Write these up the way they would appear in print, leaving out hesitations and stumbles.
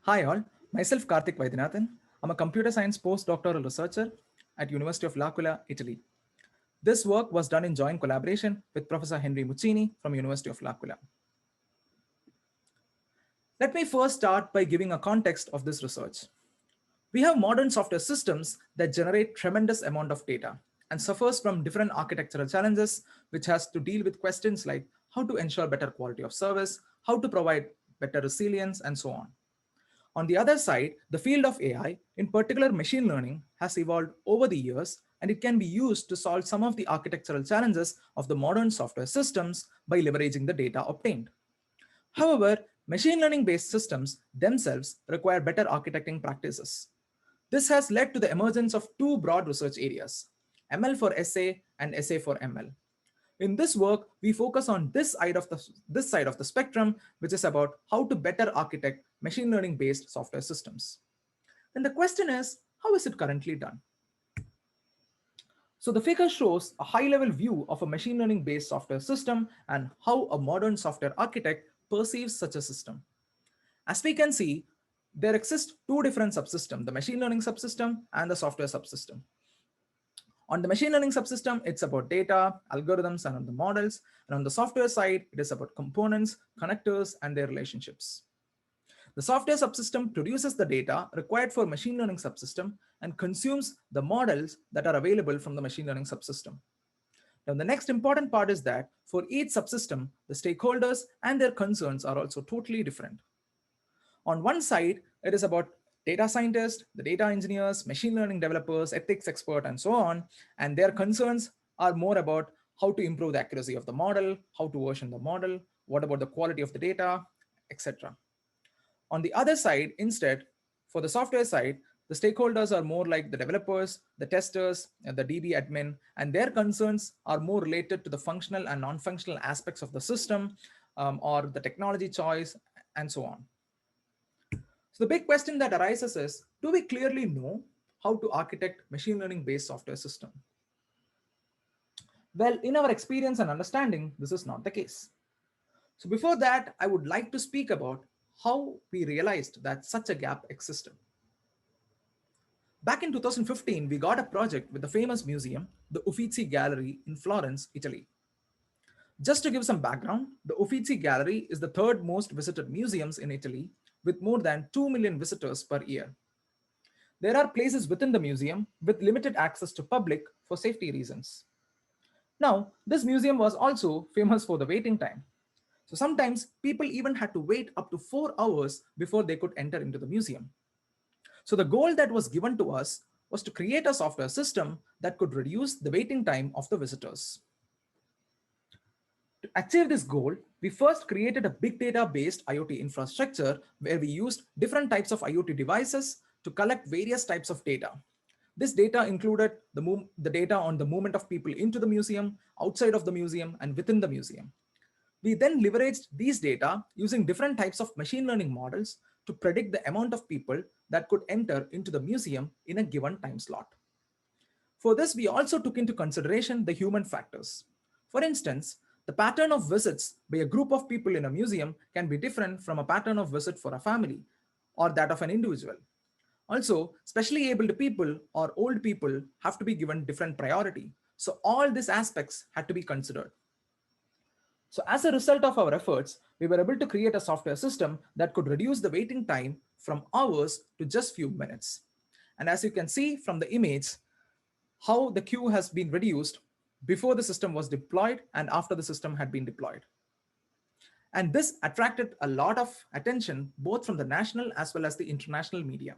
Hi all, myself Karthik Vaidyanathan. I'm a computer science postdoctoral researcher at University of L'Aquila, Italy. This work was done in joint collaboration with Professor Henry Muccini from University of L'Aquila. Let me first start by giving a context of this research. We have modern software systems that generate tremendous amount of data and suffers from different architectural challenges, which has to deal with questions like how to ensure better quality of service, how to provide better resilience, and so on. On the other side, the field of AI, in particular machine learning, has evolved over the years and it can be used to solve some of the architectural challenges of the modern software systems by leveraging the data obtained. However, machine learning based systems themselves require better architecting practices. This has led to the emergence of two broad research areas, ML for SA and SA for ML. In this work, we focus on this side of the spectrum, which is about how to better architect machine learning based software systems. Then the question is, how is it currently done? So the figure shows a high level view of a machine learning based software system and how a modern software architect perceives such a system. As we can see, there exist two different subsystems, the machine learning subsystem and the software subsystem. On the machine learning subsystem, it's about data, algorithms, and the models. And on the software side, it is about components, connectors, and their relationships. The software subsystem produces the data required for machine learning subsystem and consumes the models that are available from the machine learning subsystem. Now, the next important part is that for each subsystem, the stakeholders and their concerns are also totally different. On one side, it is about data scientists, the data engineers, machine learning developers, ethics expert, and so on. And their concerns are more about how to improve the accuracy of the model, how to version the model, what about the quality of the data, etc. On the other side, instead, for the software side, the stakeholders are more like the developers, the testers, and the DB admin, and their concerns are more related to the functional and non-functional aspects of the system or the technology choice, and so on. So the big question that arises is, do we clearly know how to architect machine learning based software system? Well, in our experience and understanding, this is not the case. So before that, I would like to speak about how we realized that such a gap existed. Back in 2015, we got a project with the famous museum, the Uffizi Gallery in Florence, Italy. Just to give some background, the Uffizi Gallery is the third most visited museums in Italy with more than 2 million visitors per year. There are places within the museum with limited access to public for safety reasons. Now, this museum was also famous for the waiting time. So sometimes people even had to wait up to 4 hours before they could enter into the museum. So the goal that was given to us was to create a software system that could reduce the waiting time of the visitors. To achieve this goal, we first created a big data based IoT infrastructure where we used different types of IoT devices to collect various types of data. This data included the data on the movement of people into the museum, outside of the museum, and within the museum. We then leveraged these data using different types of machine learning models to predict the amount of people that could enter into the museum in a given time slot. For this, we also took into consideration the human factors. For instance, the pattern of visits by a group of people in a museum can be different from a pattern of visit for a family or that of an individual. Also, specially abled people or old people have to be given different priority. So all these aspects had to be considered. So as a result of our efforts, we were able to create a software system that could reduce the waiting time from hours to just few minutes. And as you can see from the image, how the queue has been reduced before the system was deployed and after the system had been deployed. And this attracted a lot of attention both from the national as well as the international media.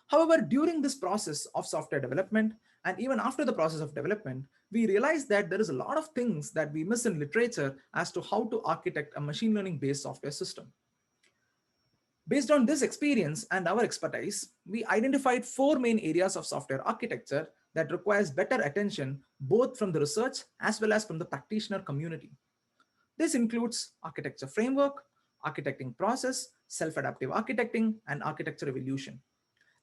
However, during this process of software development and even after the process of development, we realized that there is a lot of things that we miss in literature as to how to architect a machine learning based software system. Based on this experience and our expertise, we identified four main areas of software architecture that requires better attention both from the research as well as from the practitioner community. This includes architecture framework, architecting process, self-adaptive architecting, and architecture evolution.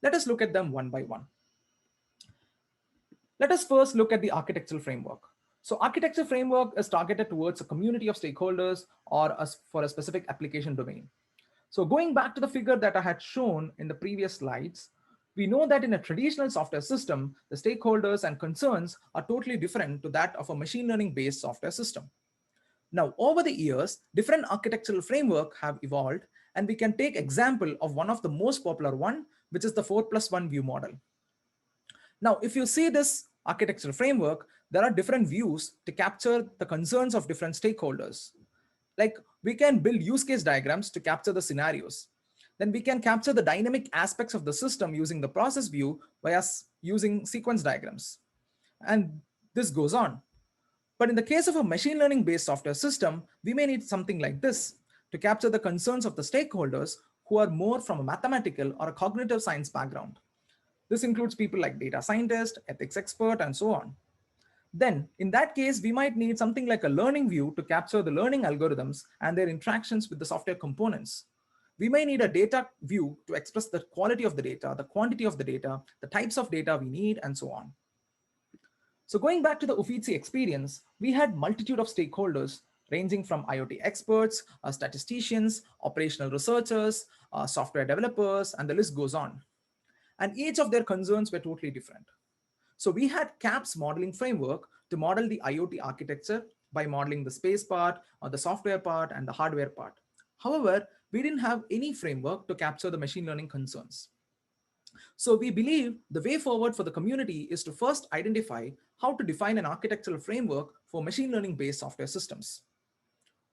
Let us look at them one by one. Let us first look at the architectural framework. So architecture framework is targeted towards a community of stakeholders or for a specific application domain. So going back to the figure that I had shown in the previous slides, we know that in a traditional software system, the stakeholders and concerns are totally different to that of a machine learning based software system. Now, over the years, different architectural frameworks have evolved, and we can take example of one of the most popular one, which is the 4+1 view model. Now, if you see this architectural framework, there are different views to capture the concerns of different stakeholders. Like we can build use case diagrams to capture the scenarios. Then we can capture the dynamic aspects of the system using the process view by us using sequence diagrams. And this goes on. But in the case of a machine learning based software system, we may need something like this to capture the concerns of the stakeholders who are more from a mathematical or a cognitive science background. This includes people like data scientist, ethics expert, and so on. Then in that case, we might need something like a learning view to capture the learning algorithms and their interactions with the software components. We may need a data view to express the quality of the data, the quantity of the data, the types of data we need, and so on. So going back to the Uffizi experience, we had multitude of stakeholders ranging from IoT experts, statisticians, operational researchers, software developers, and the list goes on. And each of their concerns were totally different. So we had CAPS modeling framework to model the IoT architecture by modeling the space part, or the software part, and the hardware part. However, we didn't have any framework to capture the machine learning concerns. So we believe the way forward for the community is to first identify how to define an architectural framework for machine learning based software systems.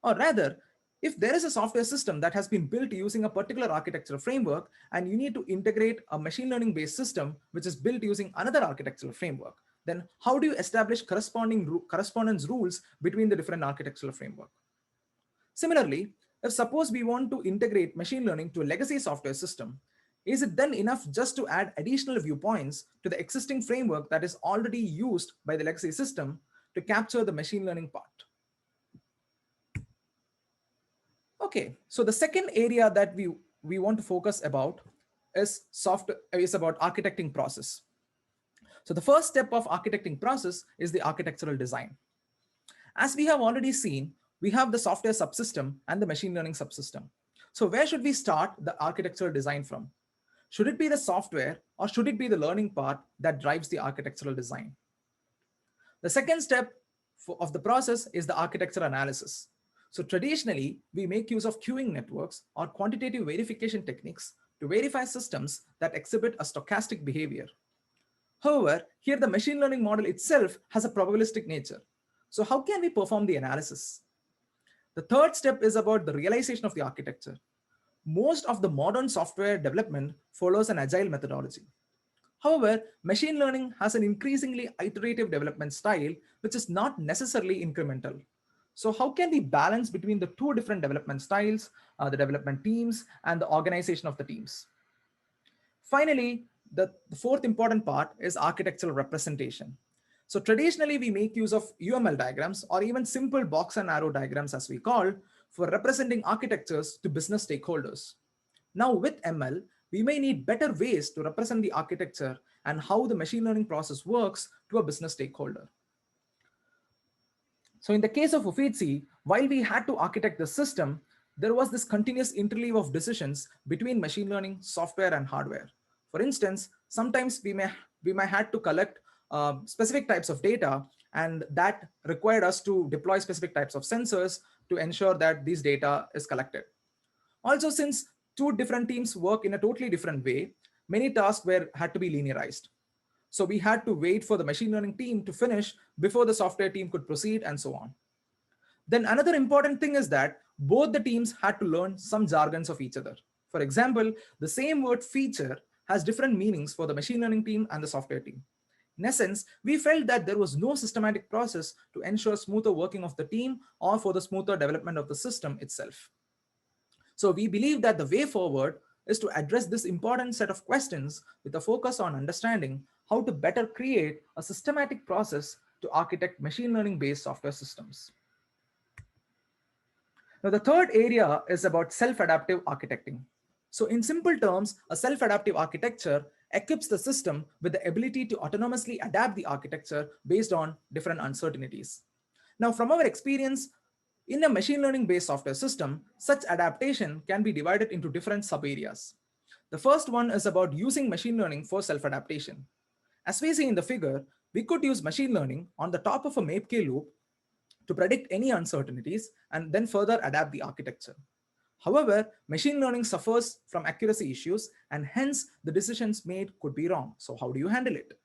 Or rather, if there is a software system that has been built using a particular architectural framework and you need to integrate a machine learning based system which is built using another architectural framework, then how do you establish correspondence rules between the different architectural framework? Similarly, if suppose we want to integrate machine learning to a legacy software system, is it then enough just to add additional viewpoints to the existing framework that is already used by the legacy system to capture the machine learning part? Okay, so the second area that we want to focus about is about architecting process. So the first step of architecting process is the architectural design. As we have already seen, we have the software subsystem and the machine learning subsystem. So where should we start the architectural design from? Should it be the software or should it be the learning part that drives the architectural design? The second step of the process is the architecture analysis. So traditionally, we make use of queuing networks or quantitative verification techniques to verify systems that exhibit a stochastic behavior. However, here the machine learning model itself has a probabilistic nature. So how can we perform the analysis? The third step is about the realization of the architecture. Most of the modern software development follows an agile methodology. However, machine learning has an increasingly iterative development style, which is not necessarily incremental. So how can we balance between the two different development styles, the development teams, and the organization of the teams? Finally, the fourth important part is architectural representation. So traditionally, we make use of UML diagrams or even simple box and arrow diagrams as we call for representing architectures to business stakeholders. Now with ML, we may need better ways to represent the architecture and how the machine learning process works to a business stakeholder. So in the case of Uffizi, while we had to architect the system, there was this continuous interleave of decisions between machine learning, software, and hardware. For instance, sometimes we may had to collect specific types of data, and that required us to deploy specific types of sensors to ensure that this data is collected. Also, since two different teams work in a totally different way, many tasks had to be linearized. So we had to wait for the machine learning team to finish before the software team could proceed and so on. Then another important thing is that both the teams had to learn some jargons of each other. For example, the same word feature has different meanings for the machine learning team and the software team. In essence, we felt that there was no systematic process to ensure smoother working of the team or for the smoother development of the system itself. So we believe that the way forward is to address this important set of questions with a focus on understanding how to better create a systematic process to architect machine learning based software systems. Now, the third area is about self-adaptive architecting. So in simple terms, a self-adaptive architecture equips the system with the ability to autonomously adapt the architecture based on different uncertainties. Now, from our experience, In a machine learning based software system, such adaptation can be divided into different sub-areas. The first one is about using machine learning for self-adaptation. As we see in the figure, we could use machine learning on the top of a MAPK loop to predict any uncertainties and then further adapt the architecture. However, machine learning suffers from accuracy issues and hence the decisions made could be wrong. So how do you handle it?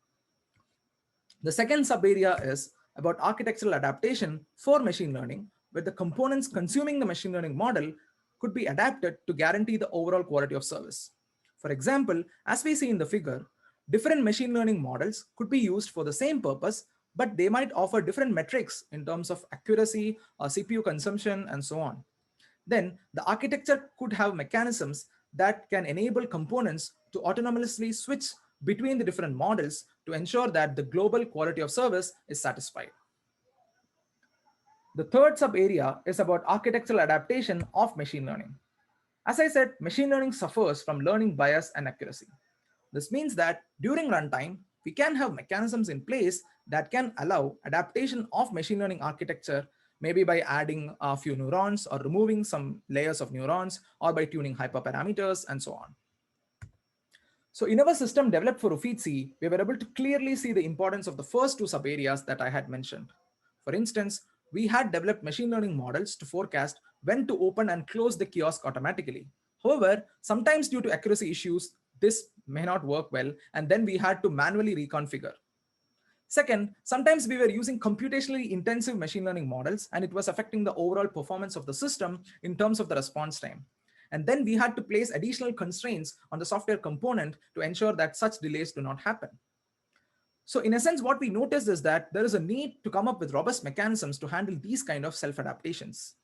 The second sub-area is about architectural adaptation for machine learning, where the components consuming the machine learning model could be adapted to guarantee the overall quality of service. For example, as we see in the figure, different machine learning models could be used for the same purpose, but they might offer different metrics in terms of accuracy, CPU consumption, and so on. Then the architecture could have mechanisms that can enable components to autonomously switch between the different models to ensure that the global quality of service is satisfied. The third sub-area is about architectural adaptation of machine learning. As I said, machine learning suffers from learning bias and accuracy. This means that during runtime, we can have mechanisms in place that can allow adaptation of machine learning architecture, maybe by adding a few neurons or removing some layers of neurons or by tuning hyperparameters and so on. So in our system developed for Uffizi, we were able to clearly see the importance of the first two sub-areas that I had mentioned. For instance, we had developed machine learning models to forecast when to open and close the kiosk automatically. However, sometimes due to accuracy issues, this may not work well, and then we had to manually reconfigure. Second, sometimes we were using computationally intensive machine learning models, and it was affecting the overall performance of the system in terms of the response time. And then we had to place additional constraints on the software component to ensure that such delays do not happen. So in a sense, what we noticed is that there is a need to come up with robust mechanisms to handle these kind of self-adaptations.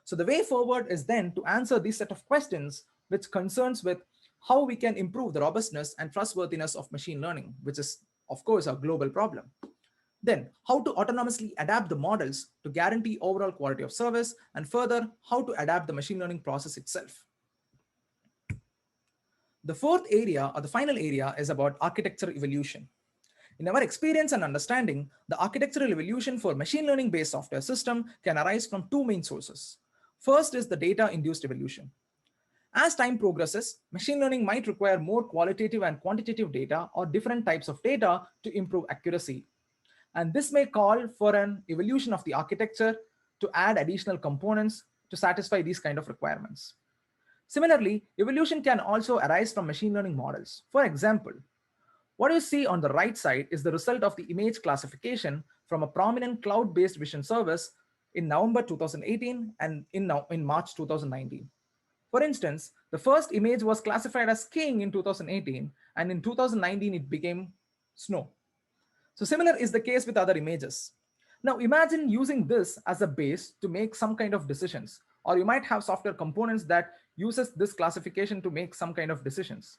So the way forward is then to answer this set of questions, which concerns with how we can improve the robustness and trustworthiness of machine learning, which is, of course, a global problem. Then, how to autonomously adapt the models to guarantee overall quality of service, and further, how to adapt the machine learning process itself. The fourth area, or the final area, is about architecture evolution. In our experience and understanding, the architectural evolution for machine learning based software system can arise from two main sources. First is the data-induced evolution. As time progresses, machine learning might require more qualitative and quantitative data or different types of data to improve accuracy. And this may call for an evolution of the architecture to add additional components to satisfy these kind of requirements. Similarly, evolution can also arise from machine learning models. For example, what you see on the right side is the result of the image classification from a prominent cloud-based vision service in November 2018 and in March 2019. For instance, the first image was classified as skiing in 2018, and in 2019 it became snow. So similar is the case with other images. Now imagine using this as a base to make some kind of decisions, or you might have software components that uses this classification to make some kind of decisions.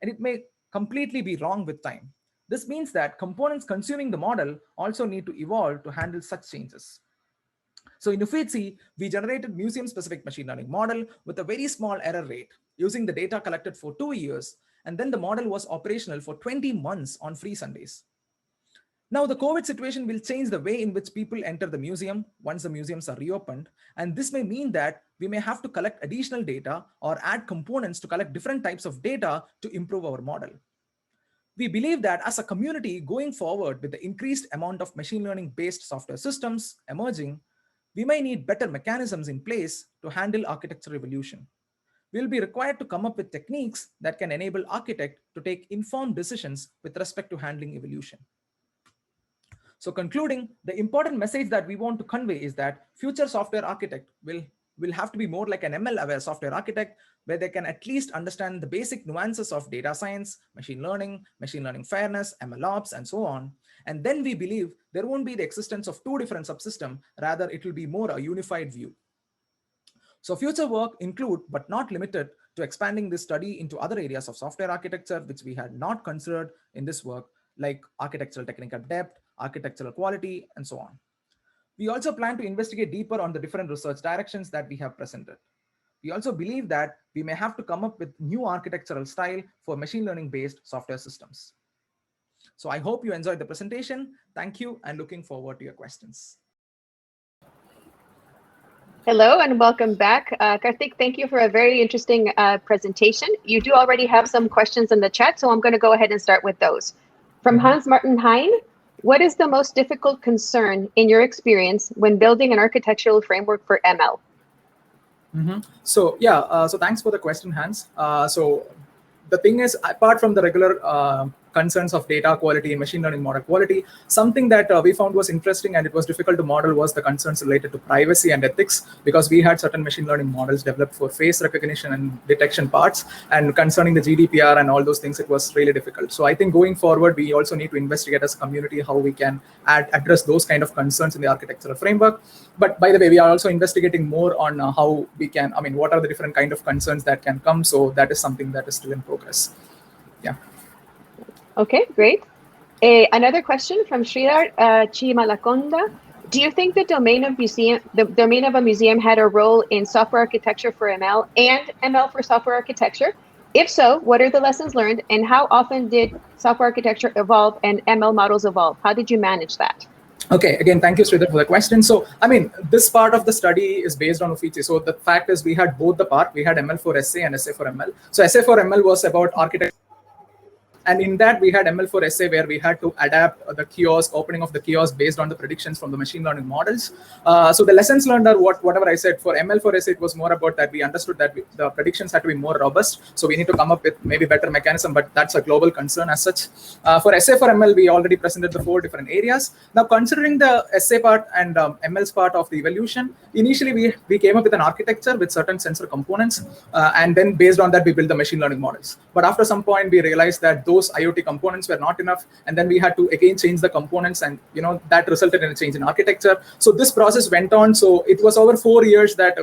And it may completely be wrong with time. This means that components consuming the model also need to evolve to handle such changes. So in Uffizi, we generated museum-specific machine learning model with a very small error rate using the data collected for 2 years, and then the model was operational for 20 months on free Sundays. Now the COVID situation will change the way in which people enter the museum once the museums are reopened, and this may mean that we may have to collect additional data or add components to collect different types of data to improve our model. We believe that as a community going forward with the increased amount of machine learning based software systems emerging, we may need better mechanisms in place to handle architecture evolution. We'll be required to come up with techniques that can enable architects to take informed decisions with respect to handling evolution. So concluding, the important message that we want to convey is that future software architect will have to be more like an ML aware software architect, where they can at least understand the basic nuances of data science, machine learning fairness, ML ops, and so on. And then we believe there won't be the existence of two different subsystems, rather it will be more a unified view. So future work include, but not limited to, expanding this study into other areas of software architecture, which we had not considered in this work, like architectural technical depth, architectural quality, and so on. We also plan to investigate deeper on the different research directions that we have presented. We also believe that we may have to come up with new architectural style for machine learning based software systems. So I hope you enjoyed the presentation. Thank you, and looking forward to your questions. Hello and welcome back. Karthik, thank you for a very interesting presentation. You do already have some questions in the chat, so I'm going to go ahead and start with those. From Hans Martin Hein, what is the most difficult concern in your experience when building an architectural framework for ML? So yeah, so thanks for the question, Hans. So the thing is, apart from the regular concerns of data quality and machine learning model quality, something that we found was interesting and it was difficult to model was the concerns related to privacy and ethics, because we had certain machine learning models developed for face recognition and detection parts, and concerning the GDPR and all those things, it was really difficult. So I think going forward, we also need to investigate as a community how we can address those kind of concerns in the architectural framework. But by the way, we are also investigating more on how we can, I mean, what are the different kind of concerns that can come. So that is something that is still in progress. Yeah. Okay, great. Another question from Sridhar Chimalakonda. Do you think the domain of a museum had a role in software architecture for ML and ML for software architecture? If so, what are the lessons learned, and how often did software architecture evolve and ML models evolve? How did you manage that? Okay, again, thank you, Sridhar, for the question. So, I mean, this part of the study is based on Uffizi. So the fact is we had both the part. We had ML for SA and SA for ML. So SA for ML was about architecture. And in that, we had ML for SA, where we had to adapt the kiosk, opening of the kiosk based on the predictions from the machine learning models. So the lessons learned are whatever I said. For ML for SA, it was more about that we understood that the predictions had to be more robust. So we need to come up with maybe better mechanism, but that's a global concern as such. For SA for ML, we already presented the 4 different areas. Now, considering the SA part and ML's part of the evolution, initially we came up with an architecture with certain sensor components, and then based on that, we built the machine learning models. But after some point, we realized that those IoT components were not enough, and then we had to again change the components, and that resulted in a change in architecture. So this process went on. So it was over 4 years that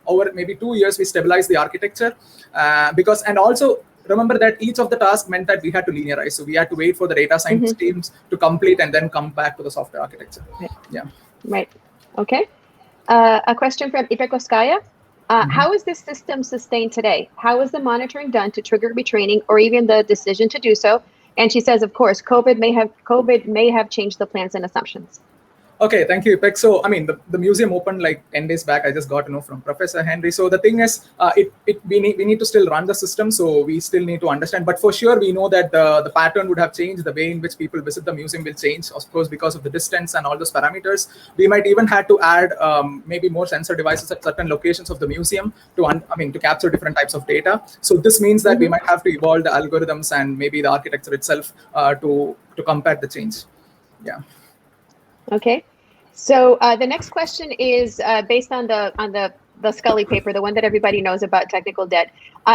over maybe 2 years we stabilized the architecture, and also remember that each of the tasks meant that we had to linearize. So we had to wait for the data science teams to complete and then come back to the software architecture. Right. Yeah. Right. Okay. A question from Ipekoskaya. How is this system sustained today? How is the monitoring done to trigger retraining or even the decision to do so? And she says, of course, COVID may have changed the plans and assumptions. Okay, thank you, Ipek. So, I mean, the museum opened like 10 days back. I just got to know from Professor Henry. So the thing is, we need to still run the system. So we still need to understand. But for sure, we know that the pattern would have changed. The way in which people visit the museum will change, of course, because of the distance and all those parameters. We might even have to add maybe more sensor devices at certain locations of the museum to capture different types of data. So this means that we might have to evolve the algorithms and maybe the architecture itself to combat the change. Yeah. Okay, so the next question is based on the Scully paper, the one that everybody knows about technical debt.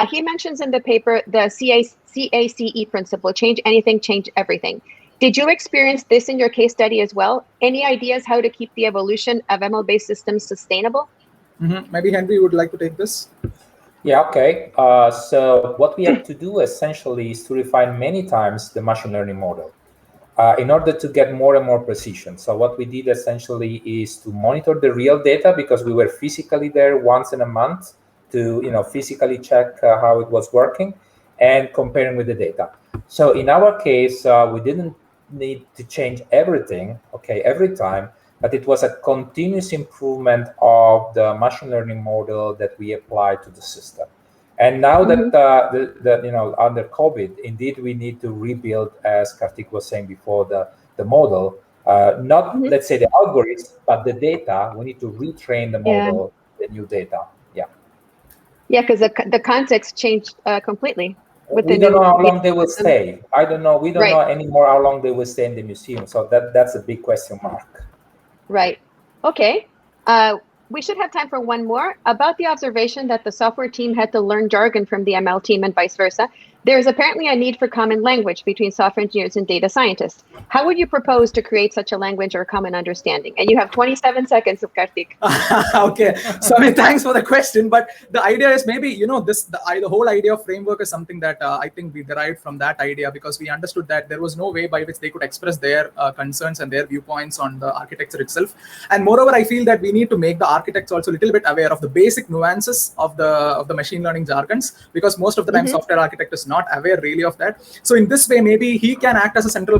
He mentions in the paper the CACE principle: change anything, change everything. Did you experience this in your case study as well? Any ideas how to keep the evolution of ML-based systems sustainable? Maybe Henry would like to take this. Yeah, okay. So what we have to do essentially is to refine many times the machine learning model in order to get more and more precision. So what we did essentially is to monitor the real data, because we were physically there once in a month to physically check how it was working and comparing with the data. So in our case, we didn't need to change everything, every time, but it was a continuous improvement of the machine learning model that we applied to the system. And now that under COVID, indeed we need to rebuild, as Karthik was saying before, the model, not let's say the algorithms, but the data. We need to retrain the model, the new data. Yeah. Yeah, because the context changed completely. We don't know how long they will stay. I don't know. We don't know anymore how long they will stay in the museum. So that's a big question mark. Right. Okay. We should have time for one more. About the observation that the software team had to learn jargon from the ML team and vice versa, there is apparently a need for common language between software engineers and data scientists. How would you propose to create such a language or common understanding? And you have 27 seconds of Karthik. Okay, so thanks for the question. But the idea is maybe, the whole idea of framework is something that I think we derived from that idea, because we understood that there was no way by which they could express their concerns and their viewpoints on the architecture itself. And moreover, I feel that we need to make the architects also a little bit aware of the basic nuances of the machine learning jargons, because most of the time software architect is not aware really of that. So in this way, maybe he can act as a central